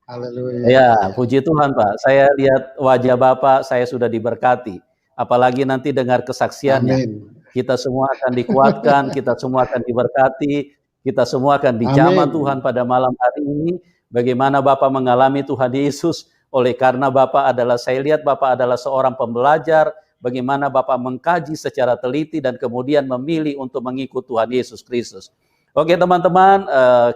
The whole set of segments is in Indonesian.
Haleluya. Ya, puji Tuhan Pak. Saya lihat wajah Bapak, saya sudah diberkati. Apalagi nanti dengar kesaksiannya. Amin. Kita semua akan dikuatkan, kita semua akan diberkati, kita semua akan dijamah Amin. Tuhan pada malam hari ini. Bagaimana Bapak mengalami Tuhan Yesus, oleh karena Bapak adalah, saya lihat Bapak adalah seorang pembelajar, bagaimana Bapak mengkaji secara teliti dan kemudian memilih untuk mengikut Tuhan Yesus Kristus. Oke teman-teman,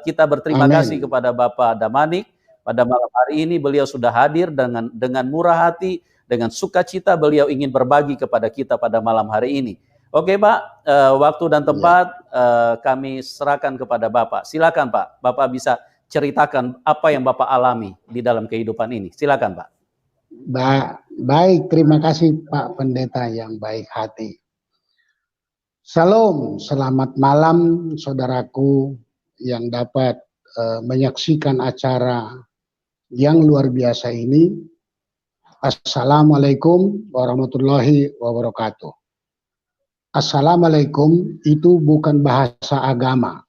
kita berterima kasih kepada Bapak Damanik. Pada malam hari ini beliau sudah hadir dengan murah hati, dengan sukacita beliau ingin berbagi kepada kita pada malam hari ini. Oke Pak, waktu dan tempat kami serahkan kepada Bapak. Silakan Pak, Bapak bisa ceritakan apa yang Bapak alami di dalam kehidupan ini. Silakan Pak. Baik, terima kasih Pak Pendeta yang baik hati. Salam, selamat malam saudaraku yang dapat menyaksikan acara yang luar biasa ini. Assalamualaikum warahmatullahi wabarakatuh. Assalamualaikum itu bukan bahasa agama,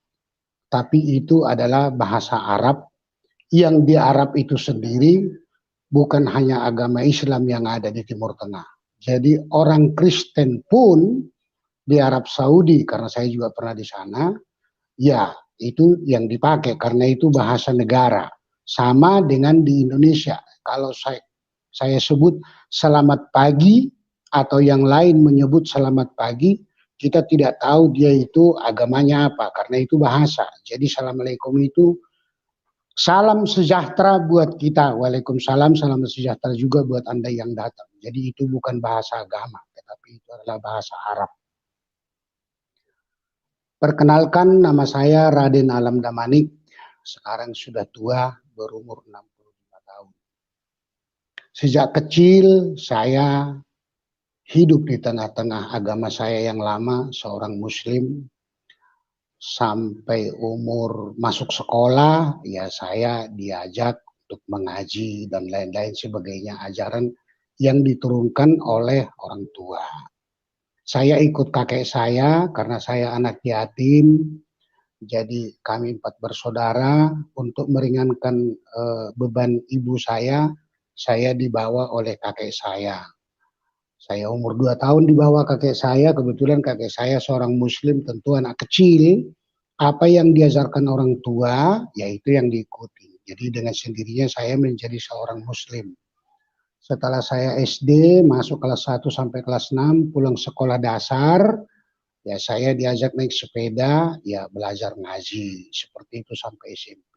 tapi itu adalah bahasa Arab yang di Arab itu sendiri bukan hanya agama Islam yang ada di Timur Tengah. Jadi orang Kristen pun di Arab Saudi, karena saya juga pernah di sana, ya itu yang dipakai karena itu bahasa negara. Sama dengan di Indonesia. Kalau saya sebut selamat pagi atau yang lain menyebut selamat pagi, kita tidak tahu dia itu agamanya apa karena itu bahasa. Jadi assalamualaikum itu salam sejahtera buat kita. Waalaikumsalam, salam sejahtera juga buat Anda yang datang. Jadi itu bukan bahasa agama, tetapi itu adalah bahasa Arab. Perkenalkan, nama saya Raden Alam Damanik. Sekarang sudah tua, berumur 65 tahun. Sejak kecil saya hidup di tengah-tengah agama saya yang lama, seorang Muslim. Sampai umur masuk sekolah, ya saya diajak untuk mengaji dan lain-lain sebagainya, ajaran yang diturunkan oleh orang tua. Saya ikut kakek saya karena saya anak yatim. Jadi kami 4 bersaudara, untuk meringankan beban ibu saya dibawa oleh kakek saya. Saya umur 2 tahun dibawa kakek saya, kebetulan kakek saya seorang Muslim, tentu anak kecil, apa yang diajarkan orang tua, yaitu yang diikuti. Jadi dengan sendirinya saya menjadi seorang Muslim. Setelah saya SD, masuk kelas 1 sampai kelas 6, pulang sekolah dasar, ya saya diajak naik sepeda, ya belajar ngaji, seperti itu sampai SMP.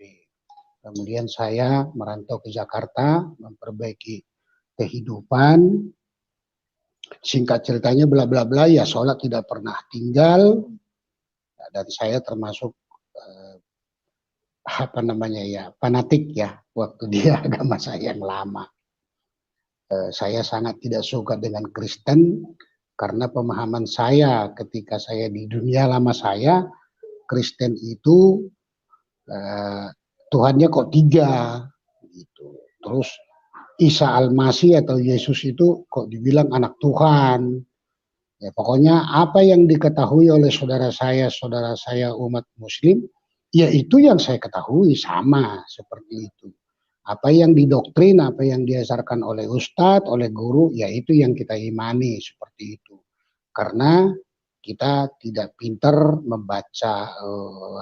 Kemudian saya merantau ke Jakarta, memperbaiki kehidupan. Singkat ceritanya bla bla bla, ya sholat tidak pernah tinggal, dan saya termasuk fanatik ya, waktu dia agama saya yang lama. Saya sangat tidak suka dengan Kristen, karena pemahaman saya ketika saya di dunia lama saya, Kristen itu Tuhannya kok 3 gitu. Terus Isa Al-Masih atau Yesus itu kok dibilang anak Tuhan. Ya, pokoknya apa yang diketahui oleh saudara saya umat Muslim, ya itu yang saya ketahui, sama seperti itu. Apa yang didoktrin, apa yang diajarkan oleh ustadz, oleh guru, ya itu yang kita imani, seperti itu. Karena kita tidak pintar membaca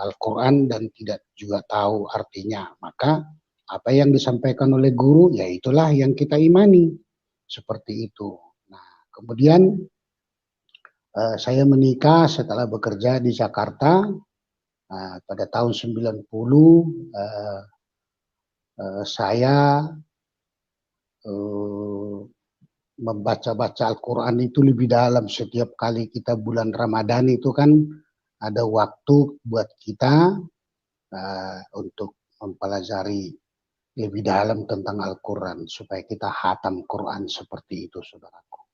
Al-Quran dan tidak juga tahu artinya. Maka apa yang disampaikan oleh guru, ya itulah yang kita imani. Seperti itu. Nah, kemudian saya menikah setelah bekerja di Jakarta. Pada tahun 90, saya membaca-baca Al-Quran itu lebih dalam. Setiap kali kita bulan Ramadan itu kan ada waktu buat kita untuk mempelajari lebih dalam tentang Al-Quran, supaya kita hatam Quran, seperti itu saudaraku.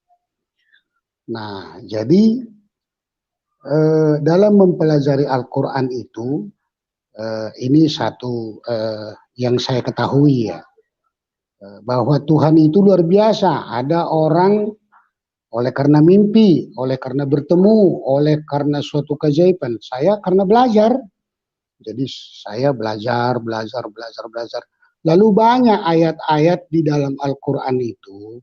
Nah, jadi dalam mempelajari Al-Quran itu, ini satu yang saya ketahui ya, bahwa Tuhan itu luar biasa. Ada orang oleh karena mimpi, oleh karena bertemu, oleh karena suatu keajaiban. Saya karena belajar. Jadi saya belajar. Lalu banyak ayat-ayat di dalam Al-Quran itu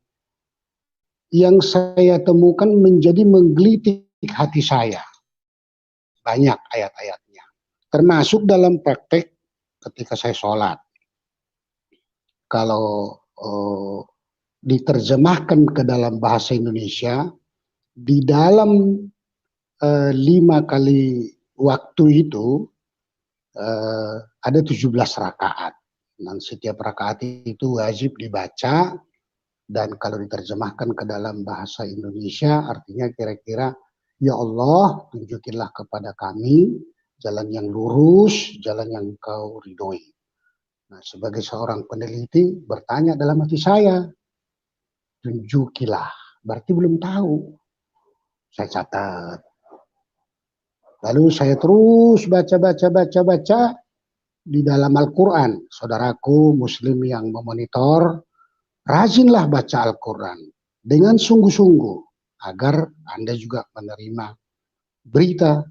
yang saya temukan menjadi menggelitik hati saya. Banyak ayat-ayatnya. Termasuk dalam praktek ketika saya sholat. Kalau diterjemahkan ke dalam bahasa Indonesia, di dalam 5 kali waktu itu ada 17 rakaat. Dan setiap rakaat itu wajib dibaca, dan kalau diterjemahkan ke dalam bahasa Indonesia artinya kira-kira, ya Allah, tunjukilah kepada kami jalan yang lurus, jalan yang Engkau ridhoi. Nah, sebagai seorang peneliti bertanya dalam hati saya, tunjukilah, berarti belum tahu. Saya catat. Lalu saya terus baca di dalam Al-Quran. Saudaraku muslim yang memonitor, rajinlah baca Al-Quran dengan sungguh-sungguh agar Anda juga menerima berita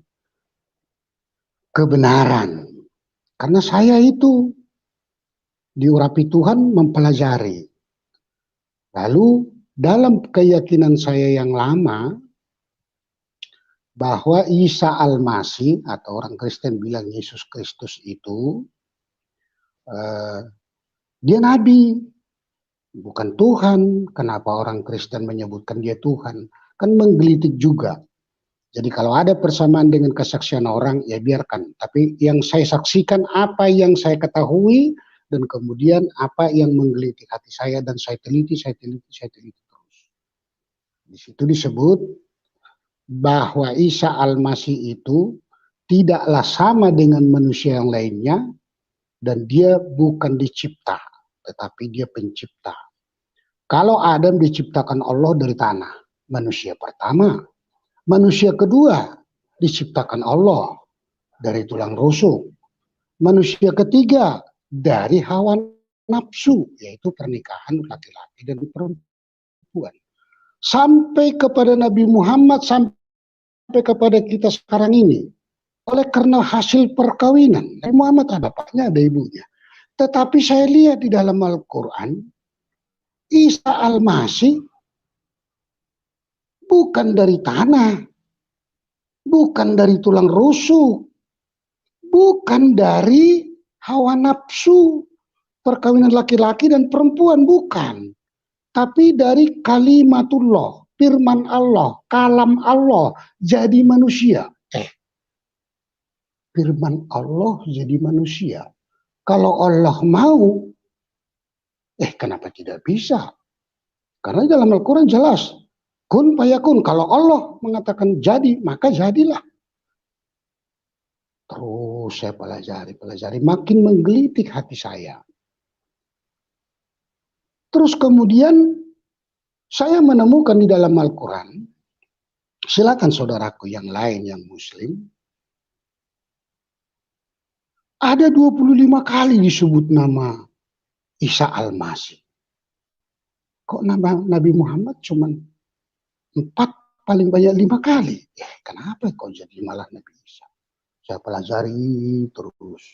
kebenaran. Karena saya itu diurapi Tuhan mempelajari. Lalu dalam keyakinan saya yang lama bahwa Isa Al-Masih atau orang Kristen bilang Yesus Kristus itu dia nabi, bukan Tuhan. Kenapa orang Kristen menyebutkan dia Tuhan? Kan menggelitik juga. Jadi kalau ada persamaan dengan kesaksian orang, ya biarkan. Tapi yang saya saksikan, apa yang saya ketahui, dan kemudian apa yang menggelitik hati saya, dan saya teliti terus. Di situ disebut bahwa Isa Al-Masih itu tidaklah sama dengan manusia yang lainnya, dan dia bukan dicipta, tetapi dia pencipta. Kalau Adam diciptakan Allah dari tanah, manusia pertama. Manusia kedua diciptakan Allah dari tulang rusuk. Manusia ketiga dari hawa nafsu, yaitu pernikahan laki-laki dan perempuan. Sampai kepada Nabi Muhammad, sampai kepada kita sekarang ini. Oleh karena hasil perkawinan, Nabi Muhammad ada bapaknya, ada ibunya. Tetapi saya lihat di dalam Al-Quran, Isa Al-Masih bukan dari tanah, bukan dari tulang rusuk, bukan dari hawa nafsu, perkawinan laki-laki dan perempuan, bukan. Tapi dari kalimatullah, firman Allah, kalam Allah, jadi manusia. Firman Allah jadi manusia. Kalau Allah mau, kenapa tidak bisa? Karena dalam Al-Quran jelas, kun fayakun. Kalau Allah mengatakan jadi, maka jadilah. Terus saya pelajari, makin menggelitik hati saya. Terus kemudian saya menemukan di dalam Al-Quran, silakan saudaraku yang lain yang muslim, ada 25 kali disebut nama Isa Al-Masih. Kok nama Nabi Muhammad cuma 4, paling banyak 5 kali? Kenapa kok jadi malah Nabi Isa? Saya pelajari terus,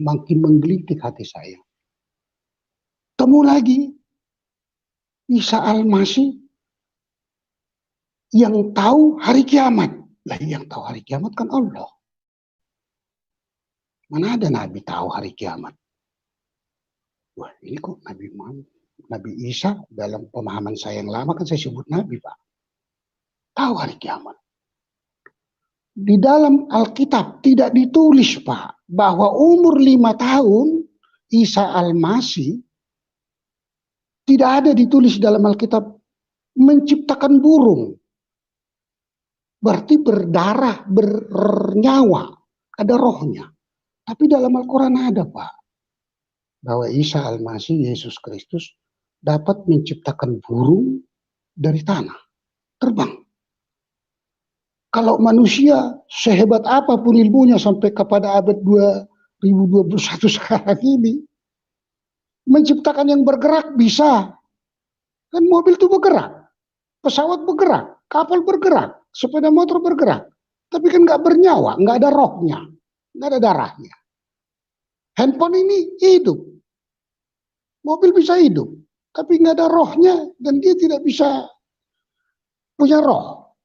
makin menggelitik hati saya. Temu lagi Isa Al-Masih yang tahu hari kiamat. Lah yang tahu hari kiamat kan Allah. Mana ada Nabi tahu hari kiamat? Wah, ini kok Nabi Muhammad, Nabi Isa dalam pemahaman saya yang lama kan saya sebut Nabi, Pak. Tahu hari kiamat. Di dalam Alkitab tidak ditulis, Pak, bahwa umur 5 tahun Isa Al-Masih tidak ada ditulis dalam Alkitab menciptakan burung. Berarti berdarah, bernyawa, ada rohnya. Tapi dalam Al-Quran ada, Pak, bahwa Isa Al-Masih, Yesus Kristus, dapat menciptakan burung dari tanah, terbang. Kalau manusia sehebat apapun ilmunya sampai kepada abad 2021 sekarang ini, menciptakan yang bergerak bisa. Kan mobil itu bergerak, pesawat bergerak, kapal bergerak, sepeda motor bergerak. Tapi kan nggak bernyawa, nggak ada rohnya, nggak ada darahnya. Handphone ini hidup, Mobil bisa hidup, tapi nggak ada rohnya dan dia tidak bisa punya roh.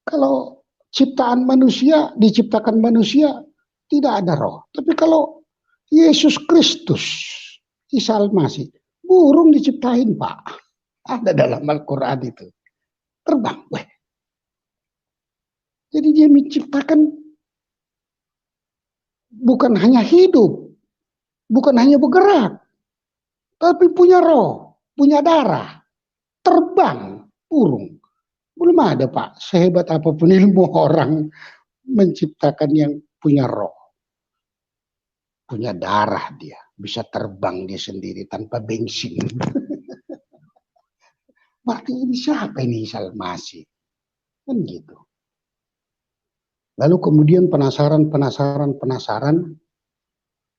Kalau ciptaan manusia, diciptakan manusia, tidak ada roh. Tapi kalau Yesus Kristus, Isa Al-Masih, burung diciptain, Pak. Ada dalam Al-Quran itu. Terbang. Weh. Jadi dia menciptakan bukan hanya hidup, bukan hanya bergerak, tapi punya roh, punya darah, terbang, burung. Belum ada, Pak, sehebat apapun ilmu orang menciptakan yang punya roh, punya darah dia, bisa terbang dia sendiri tanpa bensin. Berarti ini siapa ini Isa Al-Masih? Kan gitu. Lalu kemudian penasaran.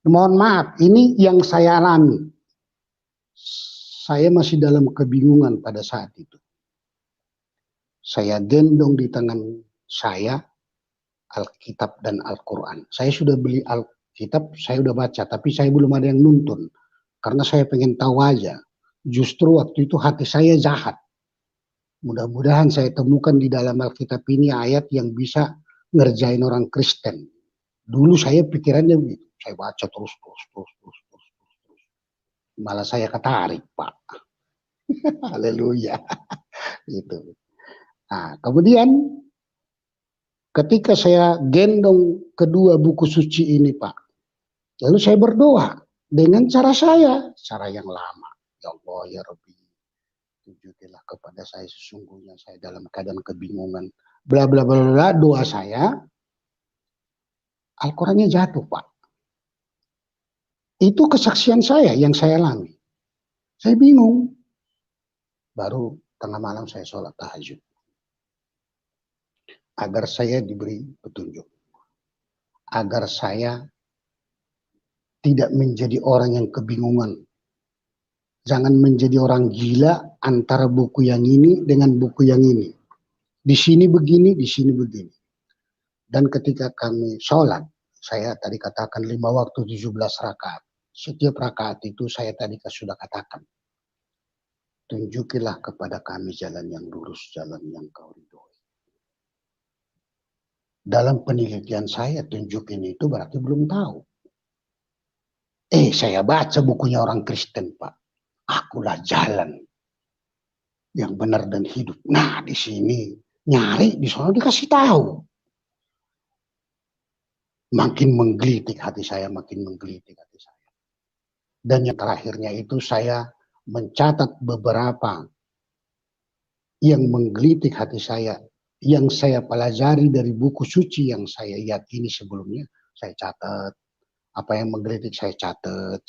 Mohon maaf, ini yang saya alami. Saya masih dalam kebingungan pada saat itu. Saya gendong di tangan saya Alkitab dan Al-Quran. Saya sudah beli Alkitab, saya sudah baca, tapi saya belum ada yang nuntun. Karena saya pengen tahu aja. Justru waktu itu hati saya jahat. Mudah-mudahan saya temukan di dalam Alkitab ini ayat yang bisa ngerjain orang Kristen. Dulu saya pikirannya begitu. Saya baca terus. Malah saya ketarik, Pak. Haleluya. Gitu. Nah, kemudian ketika saya gendong kedua buku suci ini, Pak, lalu saya berdoa dengan cara saya, cara yang lama. Ya Allah, ya Rabbi, tunjukilah kepada saya sesungguhnya saya dalam keadaan kebingungan. Bla bla bla bla, doa saya, Al-Qurannya jatuh, Pak. Itu kesaksian saya yang saya alami. Saya bingung. Baru tengah malam saya sholat tahajud. Agar saya diberi petunjuk. Agar saya tidak menjadi orang yang kebingungan. Jangan menjadi orang gila antara buku yang ini dengan buku yang ini. Di sini begini, di sini begini. Dan ketika kami sholat, saya tadi katakan 5 waktu 17 rakaat. Setiap rakaat itu saya tadi sudah katakan. Tunjukilah kepada kami jalan yang lurus, jalan yang kau ridhoi. Dalam penelitian saya, tunjukin itu berarti belum tahu. Saya baca bukunya orang Kristen, Pak. Akulah jalan yang benar dan hidup. Nah, di sini nyari, di sana dikasih tahu. Makin menggelitik hati saya, makin menggelitik hati saya. Dan yang terakhirnya itu saya mencatat beberapa yang menggelitik hati saya, yang saya pelajari dari buku suci yang saya yakini sebelumnya, saya catat. Apa yang menggelitik saya catat.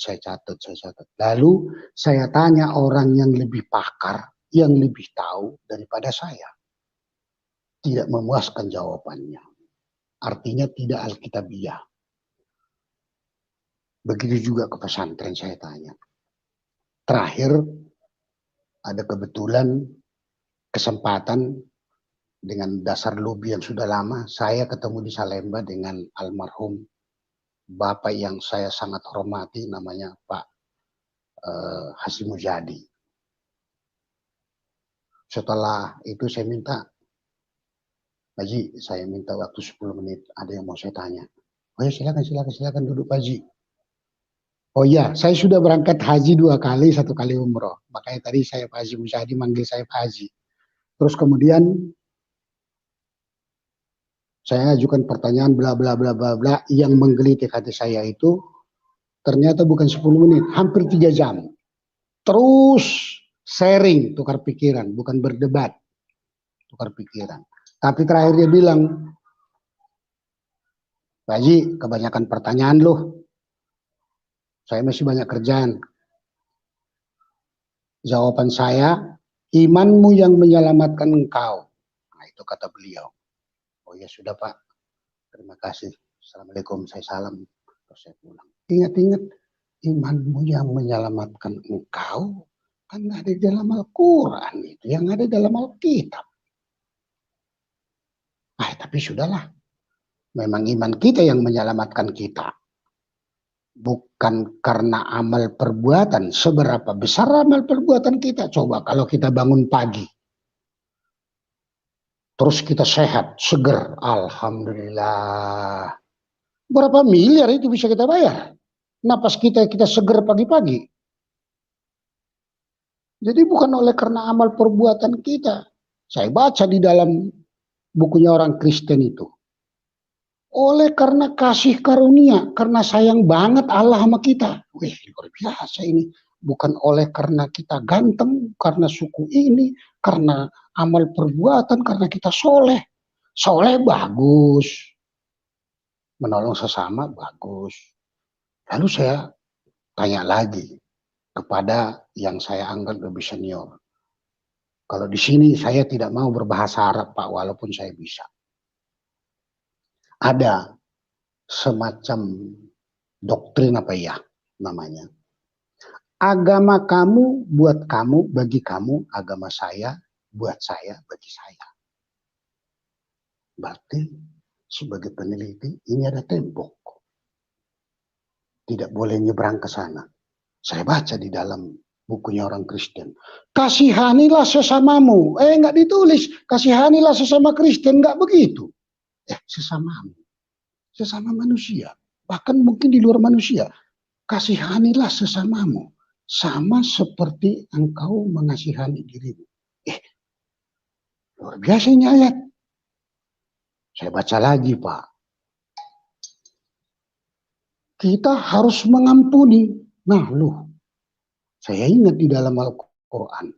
Lalu saya tanya orang yang lebih pakar, yang lebih tahu daripada saya. Tidak memuaskan jawabannya. Artinya tidak alkitabiah. Begitu juga ke pesantren saya tanya. Terakhir ada kebetulan kesempatan dengan dasar lobby yang sudah lama, saya ketemu di Salemba dengan almarhum Bapak yang saya sangat hormati, namanya Pak Hasyim Mujadi. Setelah itu saya minta, Pak Haji, saya minta waktu 10 menit, ada yang mau saya tanya. Oh ya, silakan duduk Pak Haji. Oh iya, saya sudah berangkat haji 2 kali, 1 kali umroh. Makanya tadi saya Pak Haji Mujadi manggil saya Pak Haji. Terus kemudian saya ajukan pertanyaan bla bla bla bla bla yang menggelitik hati saya itu ternyata bukan 10 menit, hampir 3 jam. Terus sharing, tukar pikiran, bukan berdebat, tukar pikiran. Tapi terakhir dia bilang, Pak Haji, kebanyakan pertanyaan loh. Saya masih banyak kerjaan. Jawaban saya, imanmu yang menyelamatkan engkau. Nah, itu kata beliau. Oh ya sudah Pak, terima kasih. Assalamualaikum, saya salam. Terus saya pulang. Ingat-ingat, imanmu yang menyelamatkan engkau kan ada di dalam Al-Quran itu, yang ada dalam Alkitab. Tapi sudahlah, memang iman kita yang menyelamatkan kita. bukan karena amal perbuatan. Seberapa besar amal perbuatan kita? Coba kalau kita bangun pagi, terus kita sehat, seger, alhamdulillah. Berapa miliar itu bisa kita bayar? Napas kita seger pagi-pagi. Jadi bukan oleh karena amal perbuatan kita. Saya baca di dalam bukunya orang Kristen itu. Oleh karena kasih karunia, karena sayang banget Allah sama kita. Wih, luar biasa ini. Bukan oleh karena kita ganteng, karena suku ini, karena amal perbuatan, karena kita soleh. Soleh bagus. Menolong sesama bagus. Lalu saya tanya lagi kepada yang saya anggap lebih senior. Kalau di sini saya tidak mau berbahasa Arab, Pak, walaupun saya bisa. Ada semacam doktrin apa ya namanya. Agama kamu buat kamu, bagi kamu, agama saya buat saya, bagi saya. Berarti sebagai peneliti ini ada tembok. Tidak boleh nyebrang ke sana. Saya baca di dalam bukunya orang Kristen. Kasihanilah sesamamu. Nggak ditulis. Kasihanilah sesama Kristen. Nggak begitu. Sesamamu. Sesama manusia. Bahkan mungkin di luar manusia. Kasihanilah sesamamu. Sama seperti engkau mengasihani dirimu. Luar biasa ini ayat. Saya baca lagi, Pak. Kita harus mengampuni. Nah, saya ingat di dalam Al-Quran.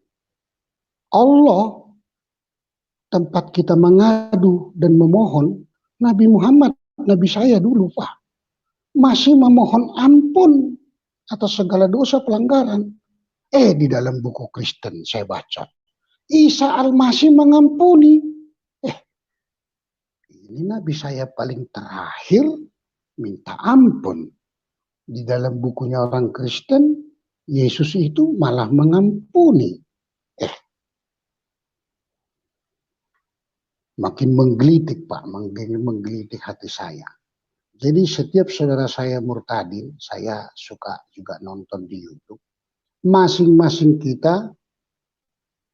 Allah tempat kita mengadu dan memohon, Nabi Muhammad, Nabi saya dulu, Pak, masih memohon ampun atas segala dosa pelanggaran. Di dalam buku Kristen saya baca, Isa Al-Masih mengampuni. Ini Nabi saya paling terakhir minta ampun. Di dalam bukunya orang Kristen, Yesus itu malah mengampuni. Makin menggelitik, Pak, menggelitik hati saya. Jadi setiap saudara saya murtadin, saya suka juga nonton di YouTube. Masing-masing kita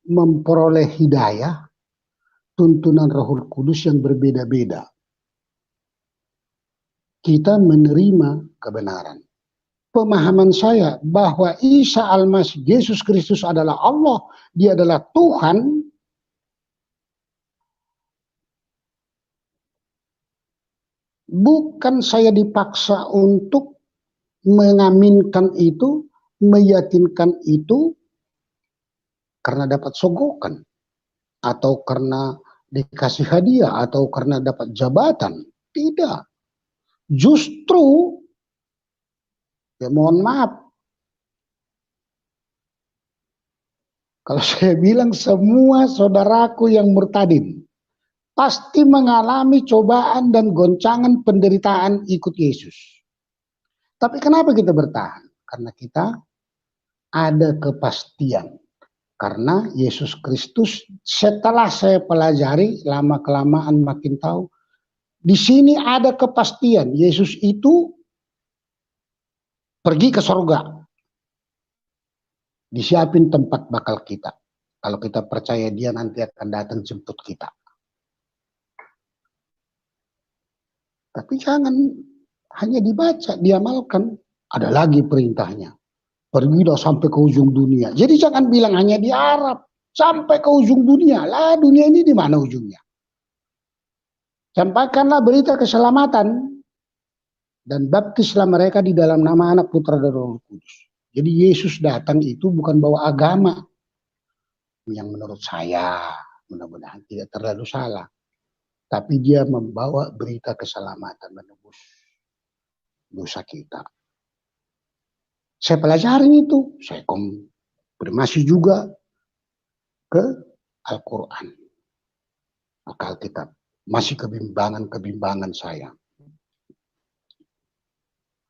memperoleh hidayah, tuntunan Rohul Kudus yang berbeda-beda. Kita menerima kebenaran. Pemahaman saya bahwa Isa Al-Masih, Yesus Kristus adalah Allah, Dia adalah Tuhan. Bukan saya dipaksa untuk mengaminkan itu, meyakinkan itu karena dapat sogokan, atau karena dikasih hadiah, atau karena dapat jabatan. Tidak. Justru, ya mohon maaf, kalau saya bilang semua saudaraku yang murtadin pasti mengalami cobaan dan goncangan penderitaan ikut Yesus. Tapi kenapa kita bertahan? Karena kita ada kepastian. Karena Yesus Kristus, setelah saya pelajari, lama-kelamaan makin tahu, di sini ada kepastian. Yesus itu pergi ke surga. Disiapin tempat bakal kita. Kalau kita percaya Dia nanti akan datang jemput kita. Tapi jangan hanya dibaca, diamalkan. Ada lagi perintahnya. Pergilah sampai ke ujung dunia. Jadi jangan bilang hanya di Arab. Sampai ke ujung dunia. Lah, dunia ini di mana ujungnya? Sampaikanlah berita keselamatan. Dan baptislah mereka di dalam nama Anak, Putra, dan Roh Kudus. Jadi Yesus datang itu bukan bawa agama. Yang menurut saya, mudah-mudahan tidak terlalu salah. Tapi Dia membawa berita keselamatan, menebus dosa kita. Saya pelajarin itu. Saya konfirmasi juga ke Al-Quran. Alkitab. Masih kebimbangan saya.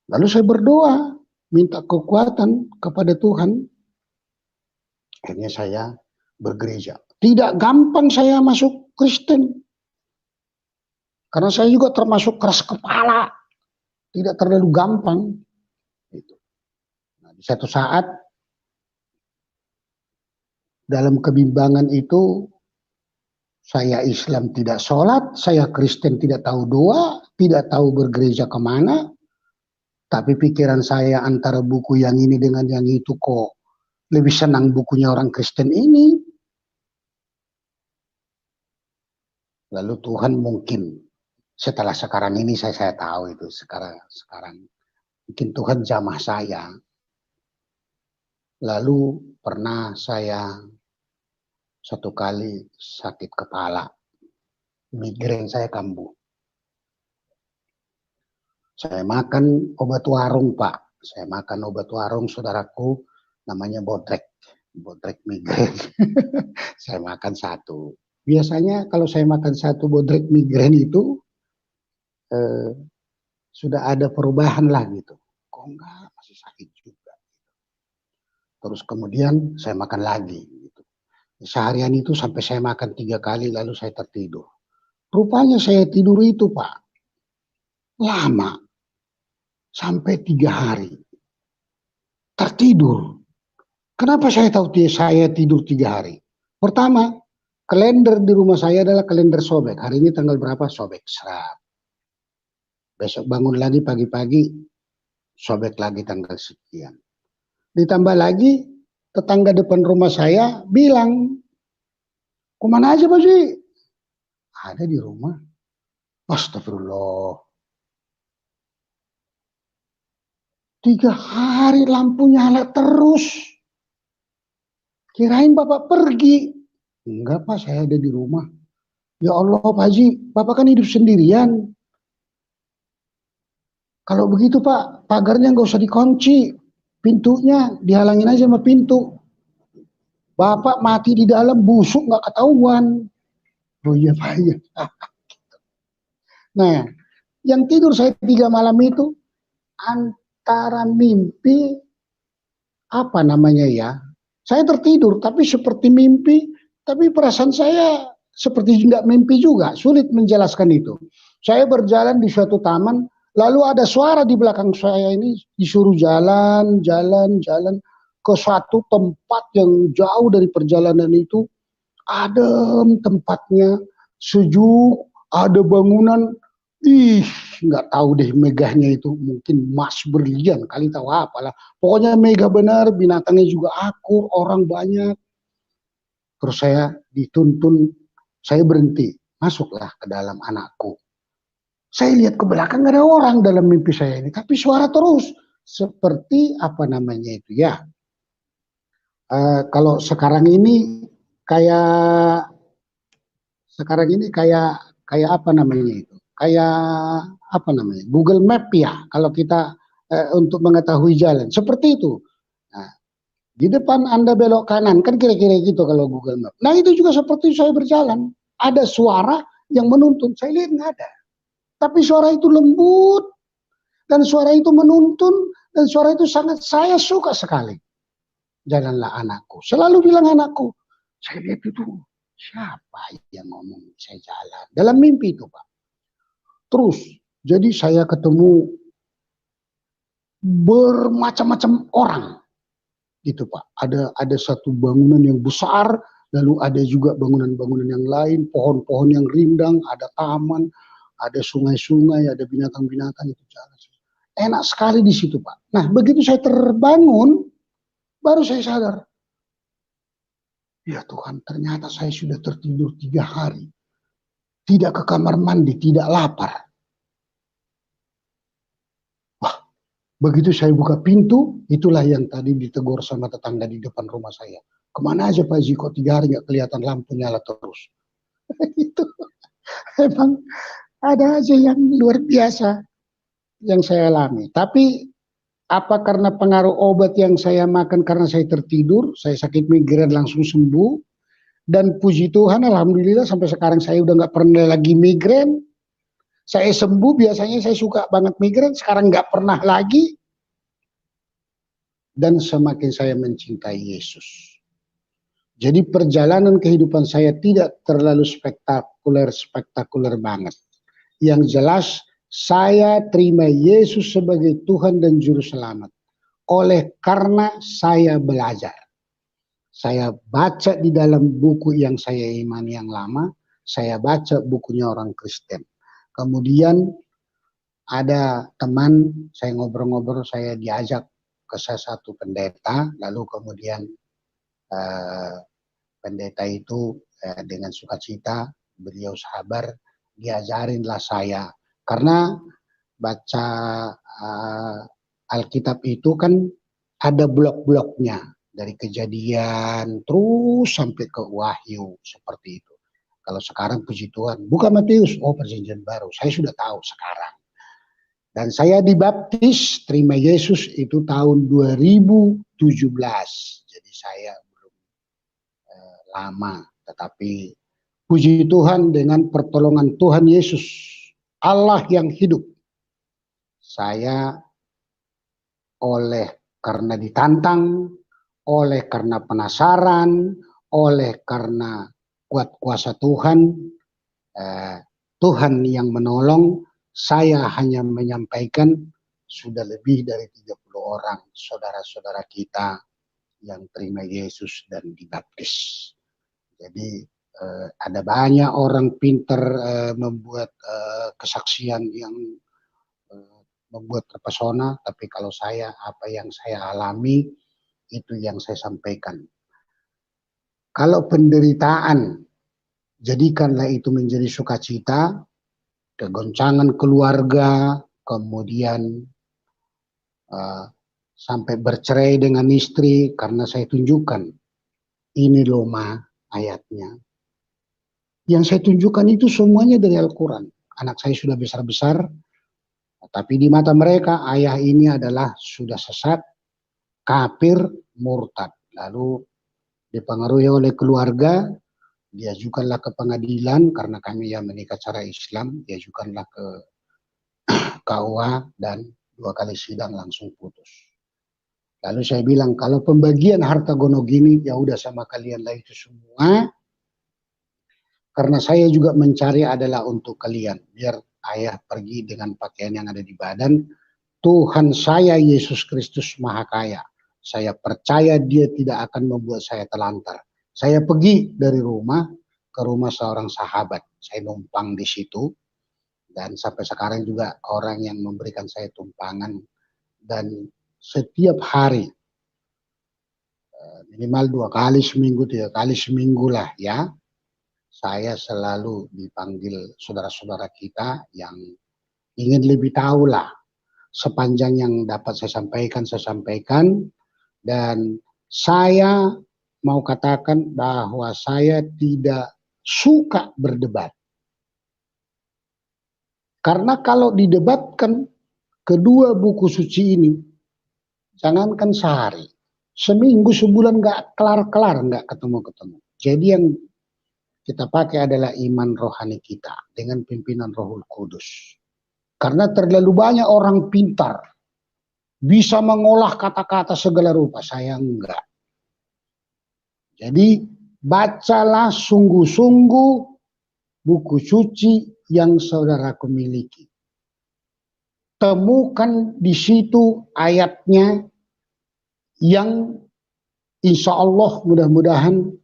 Lalu saya berdoa, minta kekuatan kepada Tuhan. Akhirnya saya bergereja. Tidak gampang saya masuk Kristen. Karena saya juga termasuk keras kepala. Tidak terlalu gampang. Di satu saat dalam kebimbangan itu, saya Islam tidak sholat, saya Kristen tidak tahu doa, tidak tahu bergereja kemana, tapi pikiran saya antara buku yang ini dengan yang itu kok lebih senang bukunya orang Kristen ini. Lalu Tuhan mungkin setelah sekarang ini saya tahu itu sekarang mungkin Tuhan jamah saya. Lalu pernah saya satu kali sakit kepala, migrain saya kambuh. Saya makan obat warung, Pak. Saya makan obat warung, saudaraku, namanya Bodrek migrain. Saya makan satu. Biasanya kalau saya makan satu Bodrek migrain itu sudah ada perubahan lah gitu. Kok enggak, masih sakit juga. Terus kemudian saya makan lagi. Gitu. Seharian itu sampai saya makan 3 kali lalu saya tertidur. Rupanya saya tidur itu, Pak, lama. Sampai 3 hari. Tertidur. Kenapa saya tahu saya tidur 3 hari? Pertama, kalender di rumah saya adalah kalender sobek. Hari ini tanggal berapa? Sobek. Serap. Besok bangun lagi pagi-pagi, sobek lagi tanggal sekian. Ditambah lagi, tetangga depan rumah saya bilang, kemana aja Pak Ji? Ada di rumah. Astagfirullah. 3 hari lampu nyala terus. Kirain Bapak pergi. Enggak Pak, saya ada di rumah. Ya Allah Pak Haji, Bapak kan hidup sendirian. Kalau begitu Pak, pagarnya nggak usah dikunci. Pintunya dihalangin aja sama pintu. Bapak mati di dalam, busuk nggak ketahuan. Oh iya Pak, iya. Nah, yang tidur saya 3 malam itu antara mimpi, apa namanya ya, saya tertidur tapi seperti mimpi, tapi perasaan saya seperti nggak mimpi juga, sulit menjelaskan itu. Saya berjalan di suatu taman, lalu ada suara di belakang saya ini disuruh jalan ke suatu tempat yang jauh dari perjalanan itu, adem tempatnya, sejuk, ada bangunan, nggak tahu deh megahnya itu, mungkin emas berlian kali, tahu apalah. Pokoknya megah benar, binatangnya juga akur, orang banyak. Terus saya dituntun, saya berhenti, masuklah ke dalam anakku. Saya lihat ke belakang nggak ada orang dalam mimpi saya ini, tapi suara terus seperti apa namanya itu ya. Kalau sekarang ini kayak apa namanya itu? Kayak apa namanya, Google Map ya, kalau kita untuk mengetahui jalan, seperti itu. Nah, di depan Anda belok kanan, kan kira-kira gitu kalau Google Map. Nah itu juga seperti saya berjalan, ada suara yang menuntun, saya lihat nggak ada. Tapi suara itu lembut, dan suara itu menuntun, dan suara itu sangat saya suka sekali. Jalanlah anakku, selalu bilang anakku, saya lihat itu, siapa yang ngomong, saya jalan, dalam mimpi itu Pak. Terus, jadi saya ketemu bermacam-macam orang, gitu Pak. Ada satu bangunan yang besar, lalu ada juga bangunan-bangunan yang lain, pohon-pohon yang rindang, ada taman, ada sungai-sungai, ada binatang-binatang itu jalan. Enak sekali di situ Pak. Nah, begitu saya terbangun, baru saya sadar, ya Tuhan, ternyata saya sudah tertidur 3 hari. Tidak ke kamar mandi, tidak lapar. Wah, begitu saya buka pintu, itulah yang tadi ditegur sama tetangga di depan rumah saya. Kemana aja Pak Haji, kok 3 hari nggak kelihatan lampu nyala terus. Itu memang ada aja yang luar biasa yang saya alami. Tapi apa karena pengaruh obat yang saya makan karena saya tertidur, saya sakit migrain langsung sembuh. Dan puji Tuhan, alhamdulillah sampai sekarang saya udah nggak pernah lagi migrain. Saya sembuh, biasanya saya suka banget migrain, sekarang nggak pernah lagi. Dan semakin saya mencintai Yesus. Jadi perjalanan kehidupan saya tidak terlalu spektakuler banget. Yang jelas, saya terima Yesus sebagai Tuhan dan Juru Selamat. oleh karena saya belajar. Saya baca di dalam buku yang saya imani yang lama, saya baca bukunya orang Kristen. Kemudian ada teman, saya ngobrol-ngobrol, saya diajak ke salah satu pendeta, lalu kemudian pendeta itu dengan sukacita, beliau sabar, diajarinlah saya. Karena baca Alkitab itu kan ada blok-bloknya, dari Kejadian terus sampai ke Wahyu, seperti itu. Kalau sekarang puji Tuhan, buka Matius, oh perjanjian baru, saya sudah tahu sekarang. Dan saya dibaptis, terima Yesus itu tahun 2017. Jadi saya belum lama, tetapi puji Tuhan dengan pertolongan Tuhan Yesus, Allah yang hidup, saya karena ditantang, oleh karena penasaran, oleh karena kuat kuasa Tuhan, Tuhan yang menolong, saya hanya menyampaikan sudah lebih dari 30 orang saudara-saudara kita yang terima Yesus dan dibaptis. Jadi ada banyak orang pintar membuat kesaksian yang membuat terpesona, tapi kalau saya, apa yang saya alami, itu yang saya sampaikan. Kalau penderitaan, jadikanlah itu menjadi sukacita, kegoncangan keluarga, kemudian sampai bercerai dengan istri, karena saya tunjukkan, ini loh ma ayatnya. Yang saya tunjukkan itu semuanya dari Al-Quran. Anak saya sudah besar-besar, tapi di mata mereka ayah ini adalah sudah sesat, kafir, murtad. Lalu dipengaruhi oleh keluarga, diajukanlah ke pengadilan karena kami yang menikah secara Islam, diajukanlah ke KUA dan 2 kali sidang langsung putus. Lalu saya bilang kalau pembagian harta gono gini ya udah sama kalian lah itu semua, karena saya juga mencari adalah untuk kalian, biar ayah pergi dengan pakaian yang ada di badan. Tuhan saya Yesus Kristus Maha Kaya, saya percaya dia tidak akan membuat saya telantar. Saya pergi dari rumah ke rumah seorang sahabat, saya numpang di situ, dan sampai sekarang juga orang yang memberikan saya tumpangan. Dan setiap hari, minimal 2 kali seminggu, 3 kali seminggu lah ya, saya selalu dipanggil saudara-saudara kita yang ingin lebih tahu lah. Sepanjang yang dapat saya sampaikan, dan saya mau katakan bahwa saya tidak suka berdebat. Karena kalau didebatkan kedua buku suci ini, jangankan sehari, seminggu, sebulan nggak kelar-kelar, nggak ketemu-ketemu. Jadi yang kita pakai adalah iman rohani kita dengan pimpinan Rohul Kudus. Karena terlalu banyak orang pintar, bisa mengolah kata-kata segala rupa, saya enggak. Jadi bacalah sungguh-sungguh buku suci yang saudaraku miliki. Temukan di situ ayatnya yang insya Allah mudah-mudahan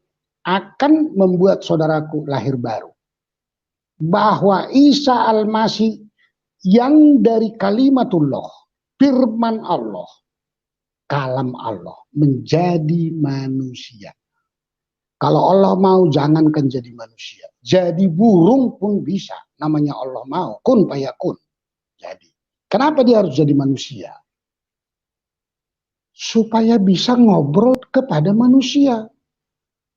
akan membuat saudaraku lahir baru. Bahwa Isa Al-Masih yang dari kalimatullah, firman Allah, kalam Allah, menjadi manusia. Kalau Allah mau, jangankan jadi manusia, jadi burung pun bisa. Namanya Allah mau, kun fayakun. Jadi, kenapa dia harus jadi manusia? Supaya bisa ngobrol kepada manusia.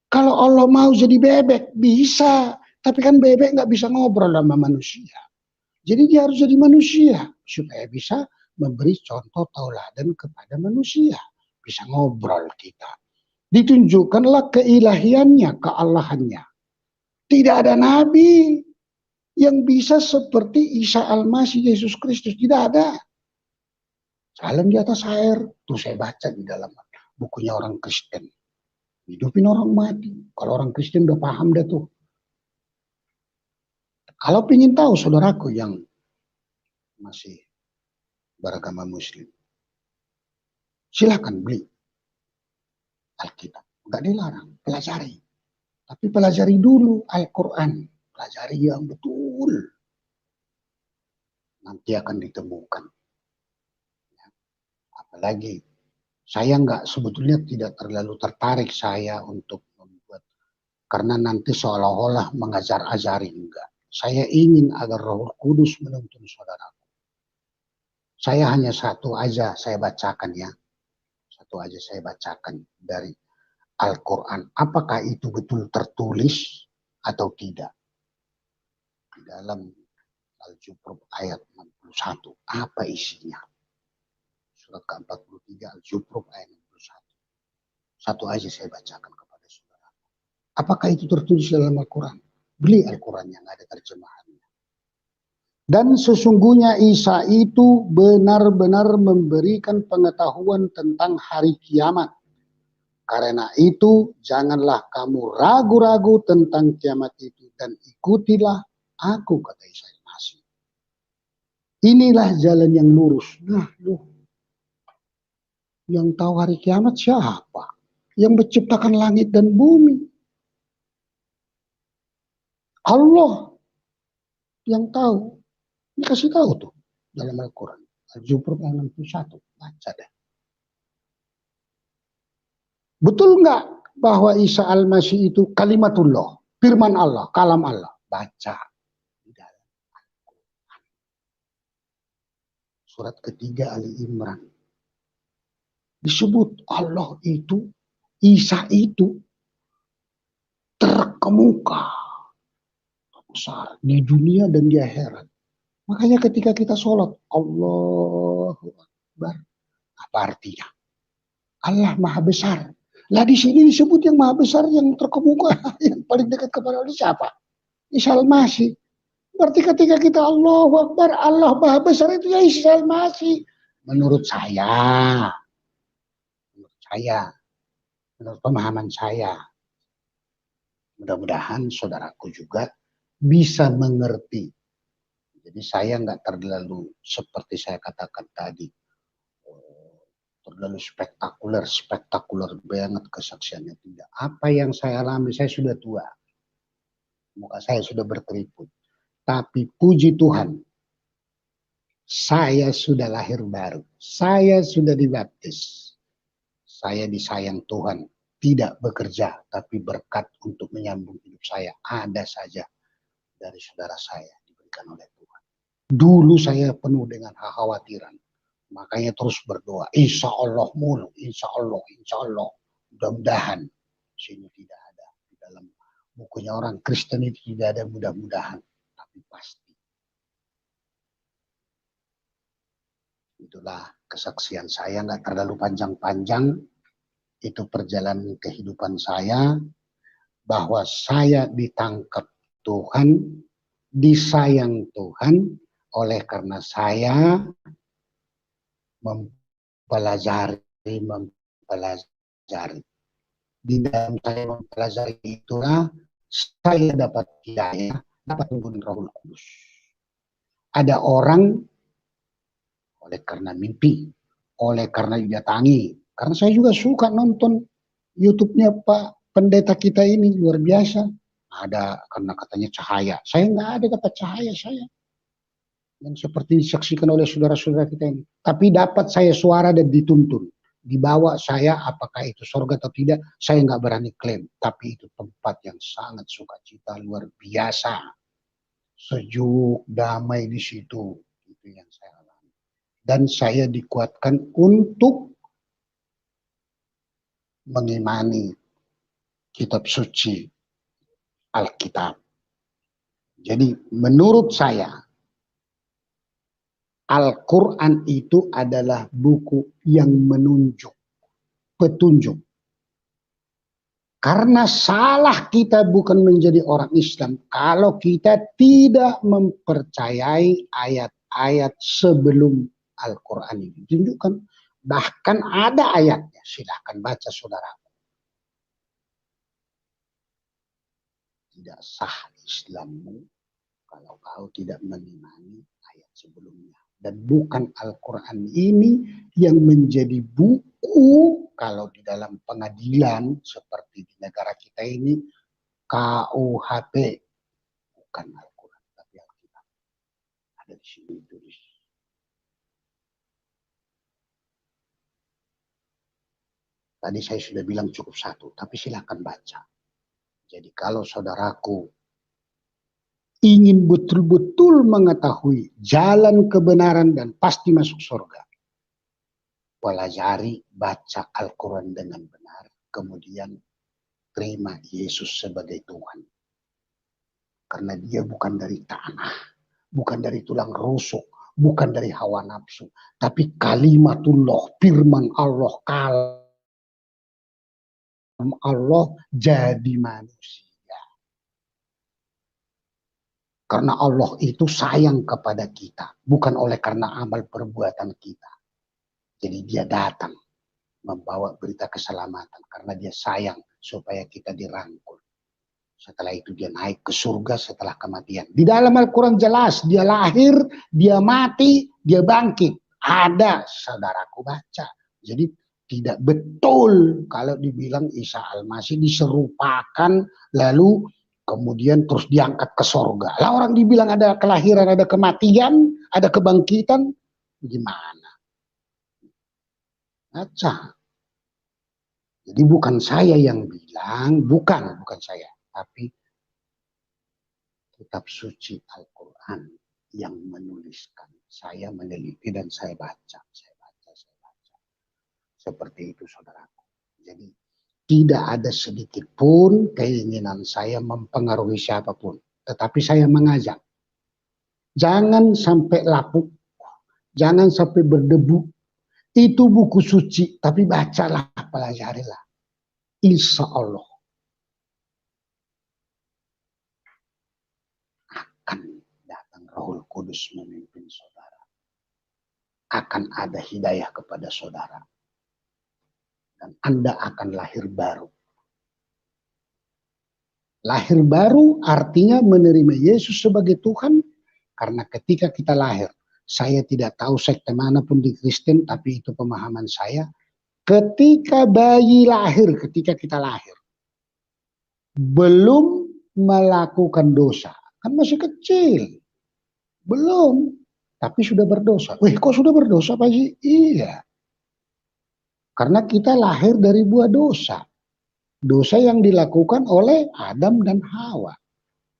Kalau Allah mau jadi bebek, bisa. Tapi kan bebek nggak bisa ngobrol sama manusia. Jadi dia harus jadi manusia supaya bisa memberi contoh tauladan kepada manusia. Bisa ngobrol kita. Ditunjukkanlah keilahiannya, keallahannya. Tidak ada nabi yang bisa seperti Isa Al-Masih Yesus Kristus. Tidak ada. Salam di atas air. Tuh saya baca di dalam bukunya orang Kristen. Hidupin orang mati. Kalau orang Kristen udah paham dah tuh. Kalau ingin tahu saudaraku yang masih beragama Muslim, Silakan beli Alkitab. Enggak dilarang, pelajari. Tapi pelajari dulu Al-Quran. Pelajari yang betul. Nanti akan ditemukan. Apalagi, saya sebetulnya tidak terlalu tertarik saya untuk membuat. Karena nanti seolah-olah mengajar-ajari, enggak. Saya ingin agar Roh Kudus menuntun saudaraku. Saya hanya satu aja saya bacakan ya. Satu aja saya bacakan dari Al-Quran. Apakah itu betul tertulis atau tidak? Di dalam Al-Zukhruf ayat 61. Apa isinya? Surat ke-43 Al-Zukhruf ayat 61. Satu aja saya bacakan kepada saudara. Apakah itu tertulis dalam Al-Quran? Beli Al-Quran yang ada terjemahannya. Dan sesungguhnya Isa itu benar-benar memberikan pengetahuan tentang hari kiamat. Karena itu janganlah kamu ragu-ragu tentang kiamat itu dan ikutilah aku, kata Isa Al-Masih. Inilah jalan yang lurus. Nah, yang tahu hari kiamat siapa? Yang menciptakan langit dan bumi. Allah yang tahu. Dikasih tahu tuh dalam Al-Quran. Al-Zukhruf ayat 61. Baca deh. Betul nggak bahwa Isa Al-Masih itu kalimatullah, firman Allah, kalam Allah? Baca di dalam Al-Quran. Surat ketiga Ali Imran. Disebut Allah itu, Isa itu terkemuka besar di dunia dan di akhirat. Makanya ketika kita sholat, Allahu Akbar. Apa artinya? Allah Maha Besar. Lah di sini disebut yang Maha Besar, yang terkemuka, yang paling dekat kepada Allah siapa? Isa Al-Masih. Berarti ketika kita Allahu Akbar, Allah Maha Besar itu ya Isa Al-Masih. Menurut saya, menurut pemahaman saya, mudah-mudahan saudaraku juga bisa mengerti. Jadi saya nggak terlalu seperti saya katakan tadi, terlalu spektakuler banget kesaksiannya, tidak. Apa yang saya alami, saya sudah tua, muka saya sudah berkeriput, tapi puji Tuhan, saya sudah lahir baru, saya sudah dibaptis, saya disayang Tuhan, tidak bekerja, tapi berkat untuk menyambung hidup saya ada saja dari saudara saya diberikan oleh Tuhan. Dulu saya penuh dengan kekhawatiran. Makanya terus berdoa. Insya Allah mulu. Insya Allah. Mudah-mudahan. Sini tidak ada. Di dalam bukunya orang Kristen itu tidak ada mudah-mudahan. Tapi pasti. Itulah kesaksian saya. Nggak terlalu panjang-panjang. Itu perjalanan kehidupan saya. Bahwa saya ditangkap Tuhan. Disayang Tuhan. Oleh karena saya mempelajari. Di dalam saya mempelajari itulah saya dapat hidayah, dapat tuntunan Roh Kudus. Ada orang oleh karena mimpi, oleh karena didatangi. Karena saya juga suka nonton YouTube-nya Pak Pendeta kita ini, luar biasa. Ada karena katanya cahaya. Saya nggak ada dapat cahaya saya. Yang seperti disaksikan oleh saudara-saudara kita ini. Tapi dapat saya suara dan dituntun. Dibawa saya, apakah itu surga atau tidak, saya nggak berani klaim. Tapi itu tempat yang sangat sukacita, luar biasa. Sejuk, damai di situ. Itu yang saya alami. Dan saya dikuatkan untuk mengimani kitab suci Alkitab. Jadi menurut saya, Al-Quran itu adalah buku yang menunjuk, petunjuk. Karena salah kita bukan menjadi orang Islam kalau kita tidak mempercayai ayat-ayat sebelum Al-Quran ini. Tunjukkan, bahkan ada ayatnya, silahkan baca saudara. Tidak sah Islammu kalau kau tidak mengimani ayat sebelumnya. Dan bukan Al-Quran ini yang menjadi buku kalau di dalam pengadilan seperti di negara kita ini KUHP, bukan Al-Quran tapi Alkitab. Ada di sini tulis. Tadi saya sudah bilang cukup satu, tapi silakan baca. Jadi kalau saudaraku ingin betul-betul mengetahui jalan kebenaran dan pasti masuk surga, pelajari, baca Al-Quran dengan benar, kemudian terima Yesus sebagai Tuhan. Karena dia bukan dari tanah, bukan dari tulang rusuk, bukan dari hawa nafsu, tapi kalimatullah, firman Allah, kalam Allah jadi manusia. Karena Allah itu sayang kepada kita, bukan oleh karena amal perbuatan kita. Jadi dia datang membawa berita keselamatan karena dia sayang supaya kita dirangkul. Setelah itu dia naik ke surga setelah kematian. Di dalam Al-Quran jelas dia lahir, dia mati, dia bangkit. Ada, saudaraku baca. Jadi tidak betul kalau dibilang Isa Al-Masih diserupakan lalu kemudian terus diangkat ke surga. Lah orang dibilang ada kelahiran, ada kematian, ada kebangkitan, gimana? Baca. Jadi bukan saya yang bilang, bukan saya, tapi kitab suci Al-Quran yang menuliskan. Saya meneliti dan saya baca. Seperti itu saudaraku. Jadi tidak ada sedikit pun keinginan saya mempengaruhi siapapun. Tetapi saya mengajak. Jangan sampai lapuk. Jangan sampai berdebu. Itu buku suci. Tapi bacalah, pelajarilah. Insya Allah akan datang Rohul Kudus memimpin saudara. Akan ada hidayah kepada saudara. Dan Anda akan lahir baru. Lahir baru artinya menerima Yesus sebagai Tuhan. Karena ketika kita lahir, saya tidak tahu sekte manapun di Kristen, tapi itu pemahaman saya. Ketika bayi lahir, ketika kita lahir, belum melakukan dosa. Kan masih kecil. Belum. Tapi sudah berdosa. Wih, kok sudah berdosa Pak Haji? Iya. Karena kita lahir dari buah dosa. Dosa yang dilakukan oleh Adam dan Hawa.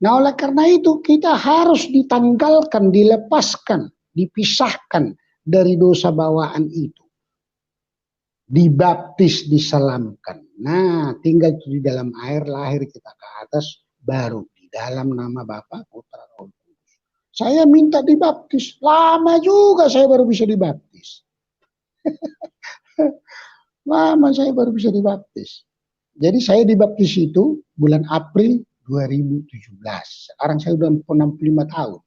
Nah oleh karena itu kita harus ditanggalkan, dilepaskan, dipisahkan dari dosa bawaan itu. Dibaptis, diselamkan. Nah tinggal di dalam air, lahir kita ke atas, baru di dalam nama Bapa, Putra, Roh Kudus. Saya minta dibaptis, lama juga saya baru bisa dibaptis. Lama saya baru bisa dibaptis. Jadi saya dibaptis itu bulan April 2017. Sekarang saya sudah 65 tahun.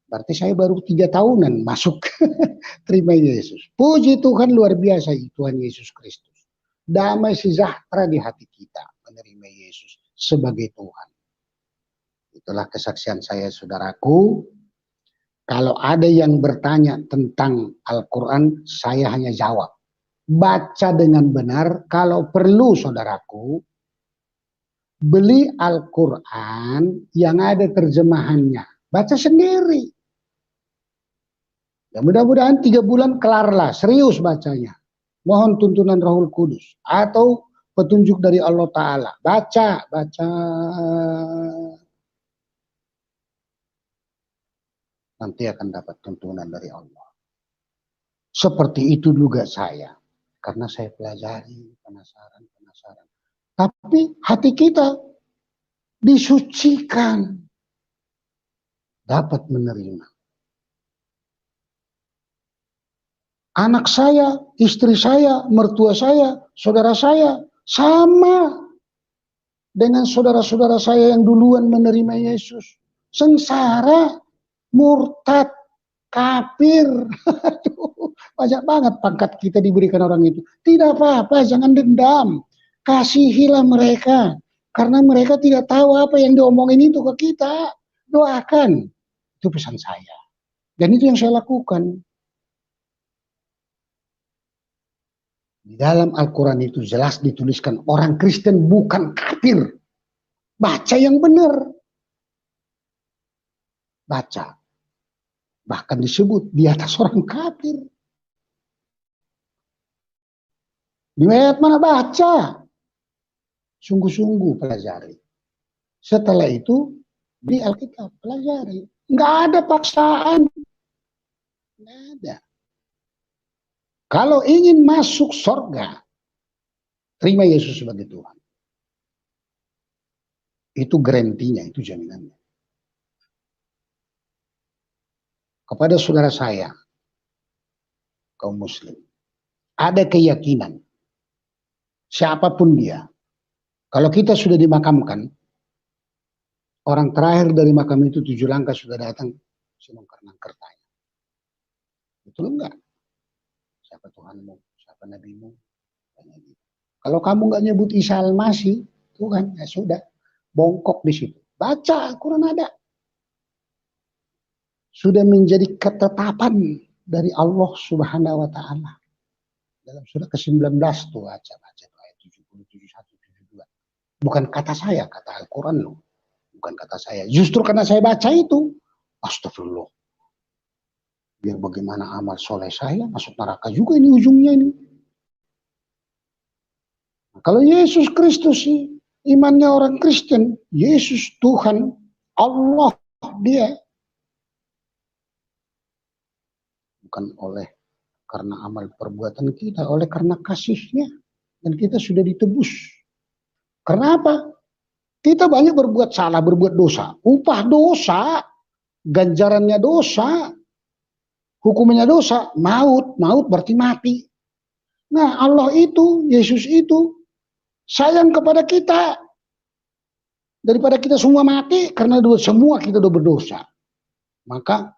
Berarti saya baru 3 tahunan masuk terima Yesus. Puji Tuhan luar biasa Tuhan Yesus Kristus. Damai sejahtera di hati kita menerima Yesus sebagai Tuhan. Itulah kesaksian saya saudaraku. Kalau ada yang bertanya tentang Al-Quran, saya hanya jawab. Baca dengan benar, kalau perlu saudaraku, beli Al-Quran yang ada terjemahannya. Baca sendiri. Ya mudah-mudahan 3 bulan kelarlah, serius bacanya. Mohon tuntunan Rohul Kudus atau petunjuk dari Allah Ta'ala. Baca. Nanti akan dapat tuntunan dari Allah. Seperti itu juga saya. Karena saya pelajari, penasaran. Tapi hati kita disucikan. Dapat menerima. Anak saya, istri saya, mertua saya, saudara saya, sama dengan saudara-saudara saya yang duluan menerima Yesus. Sengsara, murtad, kafir. Banyak banget pangkat kita diberikan orang itu. Tidak apa-apa, jangan dendam. Kasihilah mereka. Karena mereka tidak tahu apa yang diomongin itu ke kita. Doakan. Itu pesan saya. Dan itu yang saya lakukan. Di dalam Al-Quran itu jelas dituliskan orang Kristen bukan kafir. Baca yang benar. Baca. Bahkan disebut di atas orang kafir. Di ayat mana baca? Sungguh-sungguh pelajari. Setelah itu di Alkitab pelajari. Nggak ada paksaan. Nggak ada. Kalau ingin masuk surga, terima Yesus sebagai Tuhan. Itu garantinya, itu jaminannya. Kepada saudara saya, kaum muslim, ada keyakinan, siapapun dia, kalau kita sudah dimakamkan, orang terakhir dari makam itu 7 langkah sudah datang, sinungkar-nangkar tanya. Betul enggak? Siapa Tuhanmu? Siapa Nabimu? Kalau kamu nggak nyebut Isa Al-Masih, Tuhan, ya sudah, bongkok di situ. Baca Al-Quran ada. Sudah menjadi ketetapan dari Allah Subhanahu wa Ta'ala. Dalam surah ke-19 tuh baca ayat 70, 71, 72. Bukan kata saya, kata Al-Quran loh. Bukan kata saya. Justru karena saya baca itu, astagfirullah. Biar bagaimana amal soleh saya masuk neraka juga ini ujungnya ini. Nah, kalau Yesus Kristus sih, imannya orang Kristen, Yesus Tuhan, Allah dia. Bukan oleh karena amal perbuatan kita, oleh karena kasihnya. Dan kita sudah ditebus. Karena apa? Kita banyak berbuat salah, berbuat dosa. Upah dosa, ganjarannya dosa, hukumnya dosa, maut. Maut berarti mati. Nah Allah itu, Yesus itu, sayang kepada kita. Daripada kita semua mati, karena semua kita udah berdosa. Maka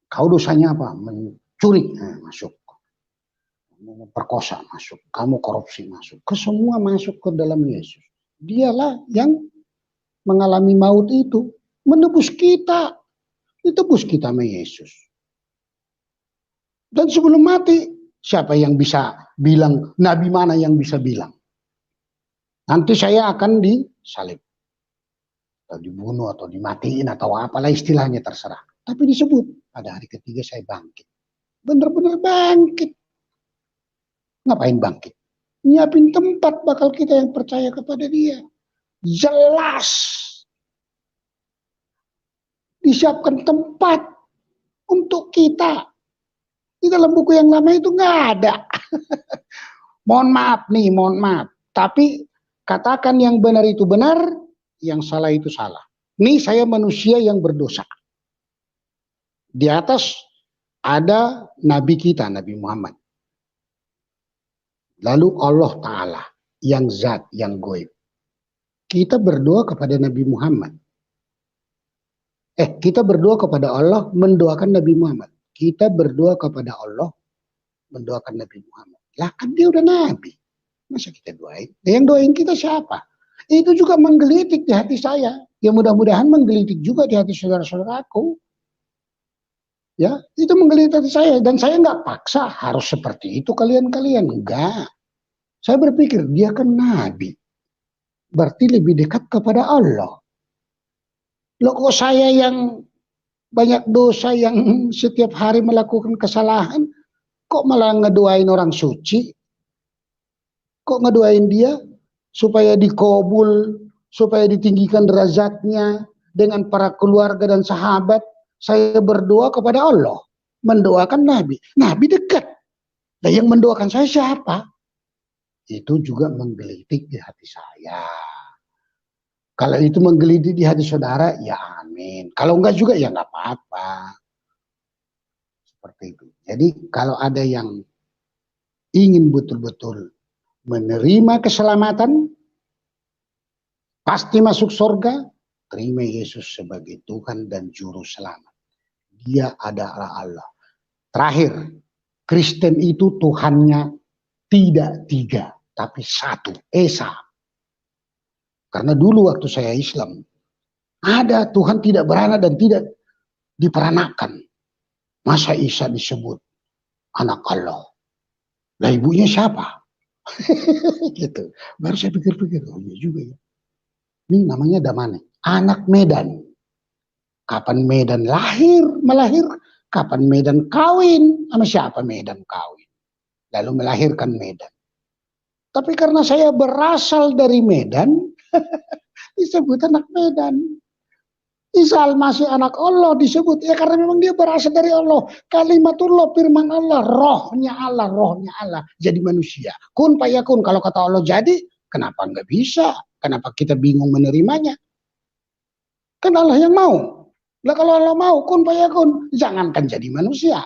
kau dosanya apa? Mencuri, masuk. Memperkosa, masuk. Kamu korupsi, masuk. Ke semua masuk ke dalam Yesus. Dialah yang mengalami maut itu. Menebus kita. Ditebus kita sama Yesus. Dan sebelum mati, siapa yang bisa bilang, nabi mana yang bisa bilang? Nanti saya akan disalib. Atau dibunuh, atau dimatiin, atau apalah istilahnya terserah. Tapi disebut, pada hari ketiga saya bangkit. Benar-benar bangkit. Ngapain bangkit? Nyiapin tempat bakal kita yang percaya kepada dia. Jelas. Disiapkan tempat untuk kita. Di dalam buku yang lama itu nggak ada. Mohon maaf nih, mohon maaf. Tapi katakan yang benar itu benar, yang salah itu salah. Nih saya manusia yang berdosa. Di atas ada Nabi kita, Nabi Muhammad. Lalu Allah Ta'ala, yang zat, yang goib. Kita berdoa kepada Nabi Muhammad. Kita berdoa kepada Allah, mendoakan Nabi Muhammad. Kita berdoa kepada Allah, mendoakan Nabi Muhammad. Lah kan dia udah Nabi. Masa kita doain? Yang doain kita siapa? Itu juga menggelitik di hati saya. Ya mudah-mudahan menggelitik juga di hati saudara-saudaraku. Ya, itu menggelitik hati saya. Dan saya nggak paksa harus seperti itu kalian-kalian. Enggak. Saya berpikir dia kan Nabi. Berarti lebih dekat kepada Allah. Loh kok saya yang banyak dosa, yang setiap hari melakukan kesalahan, kok malah ngedoain orang suci? Kok ngedoain dia supaya dikabul, supaya ditinggikan derajatnya dengan para keluarga dan sahabat? Saya berdoa kepada Allah, mendoakan Nabi. Nabi dekat. Dan yang mendoakan saya siapa? Itu juga menggelitik di hati saya. Kalau itu menggelitik di hati saudara, ya amin. Kalau enggak juga, ya enggak apa-apa. Seperti itu. Jadi kalau ada yang ingin betul-betul menerima keselamatan, pasti masuk surga, terima Yesus sebagai Tuhan dan Juru Selamat. Dia adalah Allah. Terakhir, Kristen itu Tuhannya tidak 3, tapi 1, Esa. Karena dulu waktu saya Islam, ada Tuhan tidak beranak dan tidak diperanakan. Masa Isa disebut anak Allah? Lah ibunya siapa? Gitu. Baru saya pikir-pikir, oh iya juga ya. Ini namanya Damanik, anak Medan. Kapan Medan melahir? Kapan Medan kawin? Sama siapa Medan kawin? Lalu melahirkan Medan. Tapi karena saya berasal dari Medan, disebut anak Medan. Isa Al-Masih anak Allah disebut ya karena memang dia berasal dari Allah. Kalimatullah, firman Allah, rohnya Allah jadi manusia. Kun fayakun, kalau kata Allah jadi, kenapa nggak bisa? Kenapa kita bingung menerimanya? Kan Allah yang mau. Lah kalau Allah mau, kun fayakun, jangankan jadi manusia.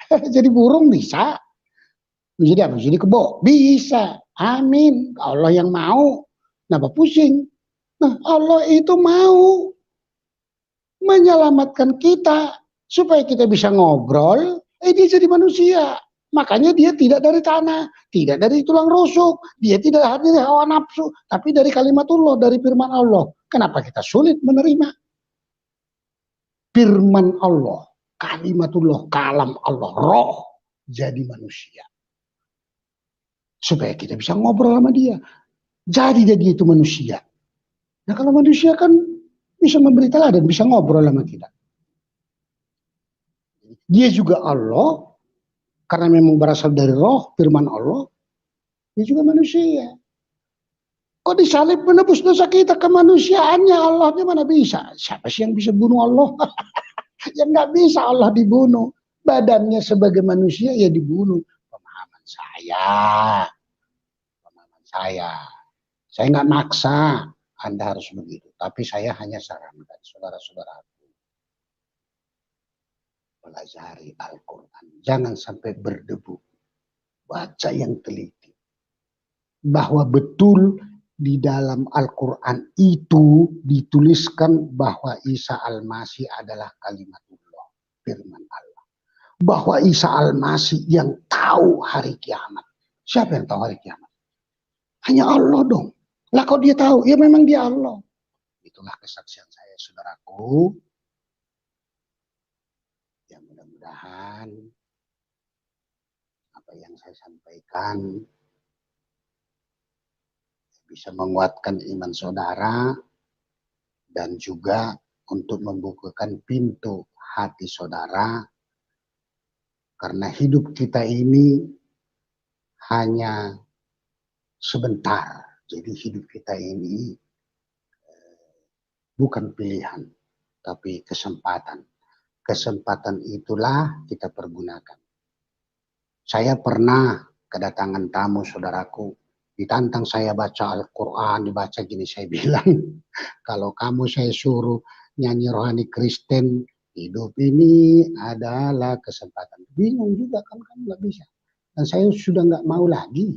Jadi burung bisa. Jadi apa? Jadi kebo bisa. Amin. Allah yang mau. Kenapa pusing? Nah, Allah itu mau menyelamatkan kita supaya kita bisa ngobrol, dia jadi manusia. Makanya dia tidak dari tanah, tidak dari tulang rusuk, dia tidak dari hawa nafsu, tapi dari kalimatullah, dari firman Allah. Kenapa kita sulit menerima? Firman Allah, kalimatullah, kalam Allah, roh jadi manusia. Supaya kita bisa ngobrol sama dia. Jadi dia itu manusia. Nah kalau manusia kan bisa memberi teladan, bisa ngobrol sama kita. Dia juga Allah, karena memang berasal dari roh, firman Allah, dia juga manusia. Kok disalib menebus dosa kita, kemanusiaannya Allahnya mana bisa? Siapa sih yang bisa bunuh Allah? Yang nggak bisa Allah dibunuh. Badannya sebagai manusia ya dibunuh. Pemahaman saya. Saya nggak maksa Anda harus begitu. Tapi saya hanya sarankan saudara-saudaraku, pelajari Al-Quran. Jangan sampai berdebu. Baca yang teliti. Bahwa betul di dalam Al-Quran itu dituliskan bahwa Isa Al-Masih adalah kalimatullah, firman Allah. Bahwa Isa Al-Masih yang tahu hari kiamat. Siapa yang tahu hari kiamat? Hanya Allah dong. Lah kok dia tahu? Ya memang dia Allah. Itulah kesaksian saya, saudaraku. Ya mudah-mudahan apa yang saya sampaikan bisa menguatkan iman saudara dan juga untuk membukakan pintu hati saudara, karena hidup kita ini hanya sebentar. Jadi hidup kita ini bukan pilihan, tapi kesempatan. Kesempatan itulah kita pergunakan. Saya pernah kedatangan tamu saudaraku, ditantang saya baca Al-Quran, dibaca gini, saya bilang, kalau kamu saya suruh nyanyi rohani Kristen, hidup ini adalah kesempatan. Bingung juga kan, kamu nggak bisa. Dan saya sudah nggak mau lagi.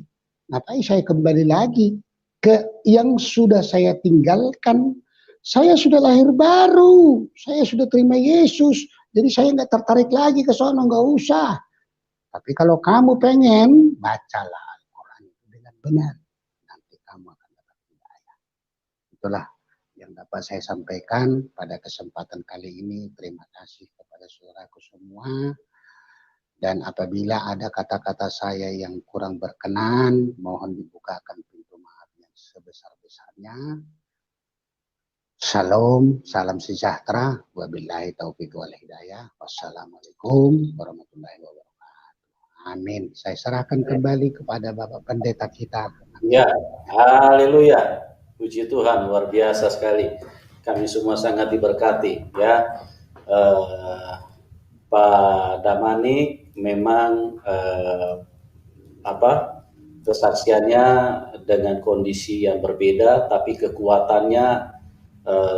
Ngapain saya kembali lagi ke yang sudah saya tinggalkan? Saya sudah lahir baru, saya sudah terima Yesus, jadi saya nggak tertarik lagi ke sana, nggak usah. Tapi kalau kamu pengen, bacalah Al-Quran dengan benar, nanti kamu akan dapat hidayah. Itulah yang dapat saya sampaikan pada kesempatan kali ini. Terima kasih kepada saudaraku semua. Dan apabila ada kata-kata saya yang kurang berkenan, mohon dibukakan pintu maaf yang sebesar-besarnya. Shalom, salam sejahtera. Wabillahi taufiq wal hidayah. Wassalamualaikum warahmatullahi wabarakatuh. Amin. Saya serahkan kembali kepada Bapak Pendeta kita. Ya, haleluya. Puji Tuhan, luar biasa sekali. Kami semua sangat diberkati, ya. Pak Damanik memang kesaksiannya dengan kondisi yang berbeda, tapi kekuatannya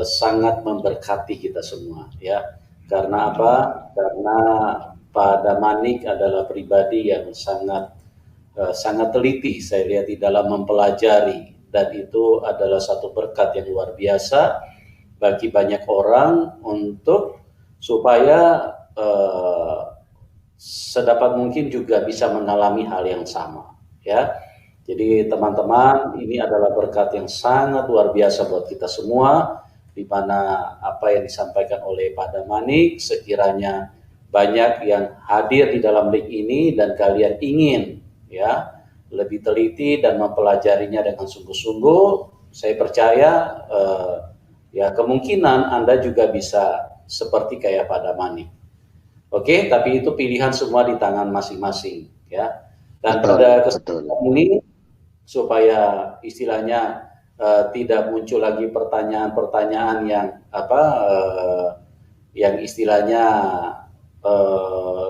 sangat memberkati kita semua, ya. Karena apa? Karena Pak Damanik adalah pribadi yang sangat teliti, saya lihat, di dalam mempelajari, dan itu adalah satu berkat yang luar biasa bagi banyak orang untuk supaya sedapat mungkin juga bisa mengalami hal yang sama, ya. Jadi teman-teman, ini adalah berkat yang sangat luar biasa buat kita semua, di mana apa yang disampaikan oleh Pak Damanik sekiranya banyak yang hadir di dalam link ini dan kalian ingin ya lebih teliti dan mempelajarinya dengan sungguh-sungguh, saya percaya ya kemungkinan Anda juga bisa seperti kayak Pak Damanik. Oke, tapi itu pilihan semua di tangan masing-masing ya. Dan pada kesempatan ini supaya istilahnya tidak muncul lagi pertanyaan-pertanyaan yang istilahnya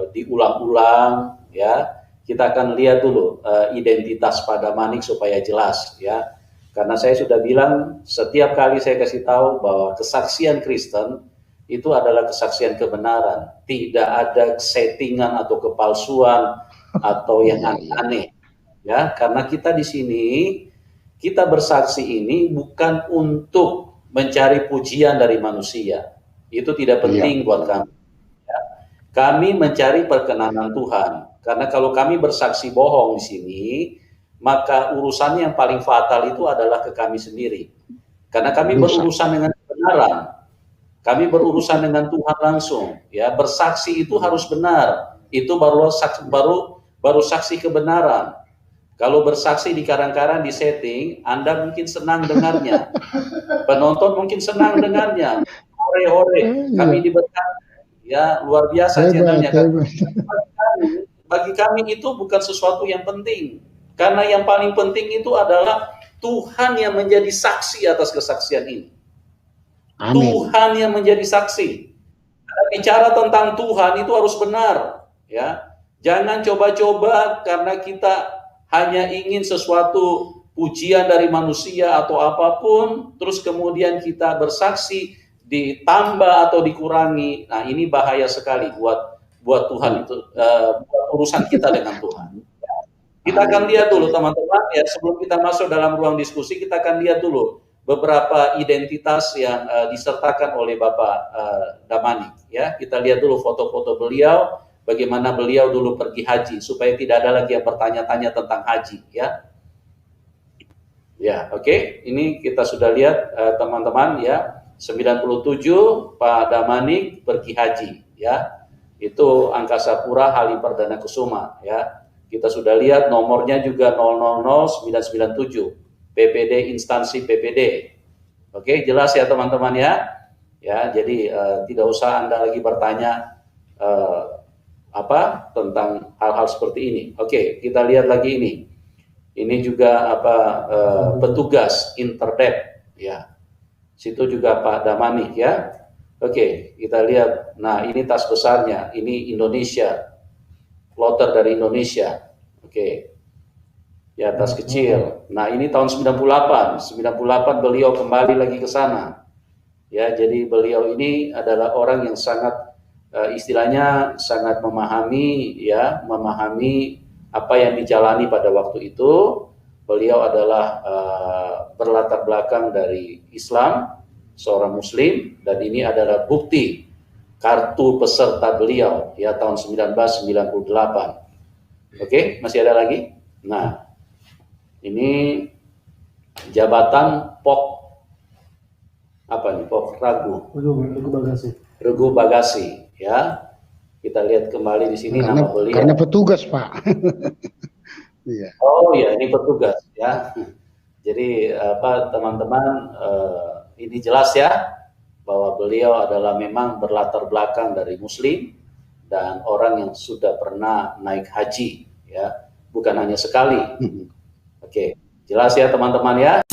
diulang-ulang ya. Kita akan lihat dulu identitas Pak Damanik supaya jelas ya. Karena saya sudah bilang setiap kali saya kasih tahu bahwa kesaksian Kristen itu adalah kesaksian kebenaran, tidak ada settingan atau kepalsuan atau yang aneh-aneh. Ya, karena kita di sini kita bersaksi ini bukan untuk mencari pujian dari manusia. Itu tidak penting buat kami. Ya. Kami mencari perkenanan Tuhan. Karena kalau kami bersaksi bohong di sini, maka urusannya yang paling fatal itu adalah ke kami sendiri. Karena kami berurusan dengan kebenaran. Kami berurusan dengan Tuhan langsung. Ya, bersaksi itu harus benar. Itu baru saksi kebenaran. Kalau bersaksi di karang-karang di setting, Anda mungkin senang dengarnya. Penonton mungkin senang dengarnya. Hore-hore, kami diberkati. Ya, luar biasa channelnya. Bagi kami itu bukan sesuatu yang penting. Karena yang paling penting itu adalah Tuhan yang menjadi saksi atas kesaksian ini. Amin. Tuhan yang menjadi saksi. Karena bicara tentang Tuhan itu harus benar. Ya, jangan coba-coba karena kita hanya ingin sesuatu pujian dari manusia atau apapun, terus kemudian kita bersaksi ditambah atau dikurangi. Nah, ini bahaya sekali buat Tuhan itu, buat urusan kita dengan Tuhan. Kita akan lihat dulu teman-teman ya, sebelum kita masuk dalam ruang diskusi, kita akan lihat dulu beberapa identitas yang disertakan oleh Bapak Damanik. Ya, kita lihat dulu foto-foto beliau. Bagaimana beliau dulu pergi haji supaya tidak ada lagi yang bertanya-tanya tentang haji ya. Ya, oke. Ini kita sudah lihat teman-teman ya. 97 Pak Damanik pergi haji ya. Itu Angkasa Pura Halim Perdana Kusuma ya. Kita sudah lihat nomornya juga 000997 PPD instansi PPD. Oke, jelas ya teman-teman ya. Ya, jadi tidak usah Anda lagi bertanya tentang hal-hal seperti ini. Oke, kita lihat lagi ini. Ini juga petugas Interdep ya. Situ juga Pak Damanik ya. Oke, kita lihat. Nah, ini tas besarnya. Ini Indonesia. Kloter dari Indonesia. Oke. Ya, tas kecil. Nah, ini tahun 98. 98 beliau kembali lagi ke sana. Ya, jadi beliau ini adalah orang yang sangat istilahnya sangat memahami apa yang dijalani pada waktu itu. Beliau adalah berlatar belakang dari Islam, seorang Muslim, dan ini adalah bukti kartu peserta beliau ya tahun 1998. Oke, masih ada lagi. Nah, ini jabatan Pok Regu Bagasi. Ya, kita lihat kembali di sini nama beliau. Karena petugas Pak. Iya. Oh ya, ini petugas ya. Jadi teman-teman ini jelas ya bahwa beliau adalah memang berlatar belakang dari Muslim dan orang yang sudah pernah naik haji ya, bukan hanya sekali. Oke, jelas ya teman-teman ya.